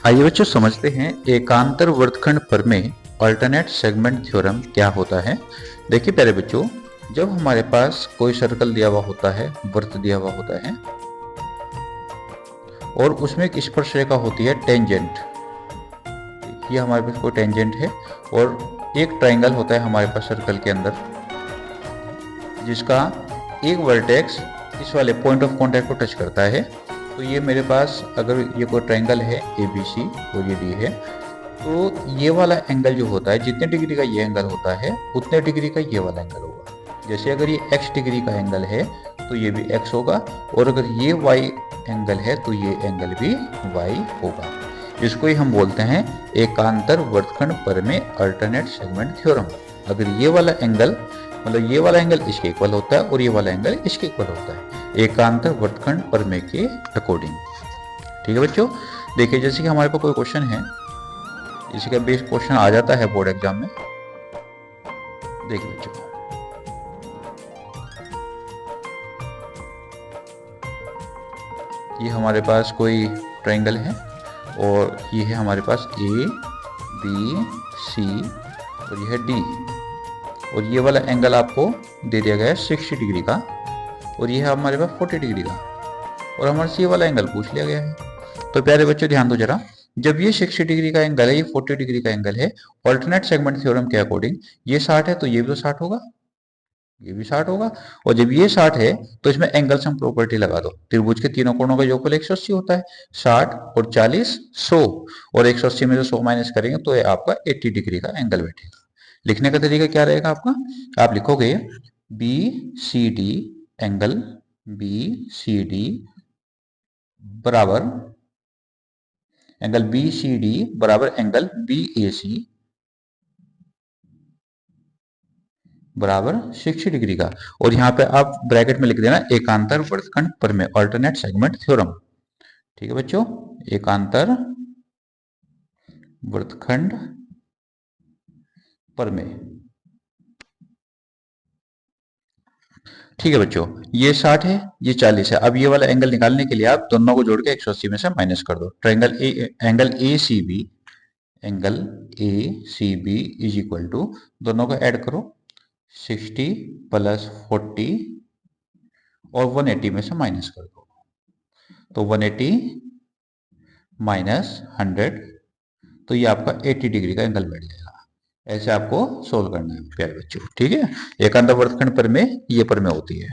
आइए बच्चों समझते हैं एकांतर वर्तखंड प्रमेय अल्टरनेट सेगमेंट थ्योरम क्या होता है। देखिए प्यारे बच्चों, जब हमारे पास कोई सर्कल दिया हुआ होता है, वृत्त दिया हुआ होता है और उसमें एक स्पर्श रेखा होती है टेंजेंट। ये हमारे पास कोई टेंजेंट है और एक ट्रायंगल होता है हमारे पास सर्कल के अंदर, जिसका एक वर्टेक्स इस वाले पॉइंट ऑफ कांटेक्ट को टच करता है। तो ये मेरे पास अगर ये कोई ट्रायंगल है ABC और ये D है, तो ये वाला एंगल जो होता है, जितने डिग्री का ये एंगल होता है उतने डिग्री का ये वाला एंगल होगा। जैसे अगर ये x डिग्री का एंगल है तो ये भी x होगा, और अगर ये y एंगल है तो ये एंगल भी y होगा। इसको ही हम बोलते हैं एकांतर वर्तखंड प्रमेय अल्टरनेट सेगमेंट थ्योरम। अगर ये वाला एंगल, मतलब ये वाला एंगल इसके इक्वल होता है और ये वाला एंगल इसके इक्वल होता है एकांतर वर्तखंड प्रमेय के अकॉर्डिंग। ठीक है बच्चों, देखिए जैसे कि हमारे पास कोई क्वेश्चन है, इसी का बेस क्वेश्चन आ जाता है बोर्ड एग्जाम में। देखिए बच्चों, ये हमारे पास कोई ट्रायंगल है और ये है हमारे पास A B C और ये है D, और ये वाला एंगल आपको दे दिया गया है 60 डिग्री का, और ये है हमारे पास 40 डिग्री का, और हमारे से ये वाला एंगल पूछ लिया गया है। तो प्यारे बच्चों ध्यान दो जरा, जब ये 60 डिग्री का एंगल है, ये 40 डिग्री का एंगल है, ऑल्टरनेट सेगमेंट थ्योरम के अकॉर्डिंग ये 60 है तो ये भी तो 60 होगा, ये भी 60 होगा। और जब ये 60 है तो इसमें एंगल सम प्रॉपर्टी लगा दो। त्रिभुज के तीनों कोणों का योगफल 180 होता है। 60 और 40 100, और 180 में से 100 माइनस करेंगे तो ये आपका 80 डिग्री का एंगल बैठेगा। लिखने का तरीका क्या रहेगा आपका, आप लिखोगे BCD एंगल BCD बराबर एंगल BCD बराबर एंगल BAC बराबर 60 डिग्री का, और यहाँ पे आप ब्रैकेट में लिख देना एकांतर वर्तखंड प्रमेय अल्टरनेट सेगमेंट थ्योरम। ठीक है बच्चों, एकांतर वर्तखंड प्रमेय। ठीक है बच्चों, ये 60 है, ये 40 है। अब ये वाला एंगल निकालने के लिए आप दोनों को जोड़ के 180 में से माइनस कर दो। Triangle angle A C B is equal to, दोनों को ऐड करो, 60 प्लस 40 और 180 में से माइनस कर दो, तो 180 माइनस 100, तो ये आपका 80 डिग्री का एंगल बैठ जाएगा। ऐसे आपको सोल्व करना है प्यारे बच्चों। ठीक है, एकांतर वर्तखंड प्रमेय ये प्रमेय होती है।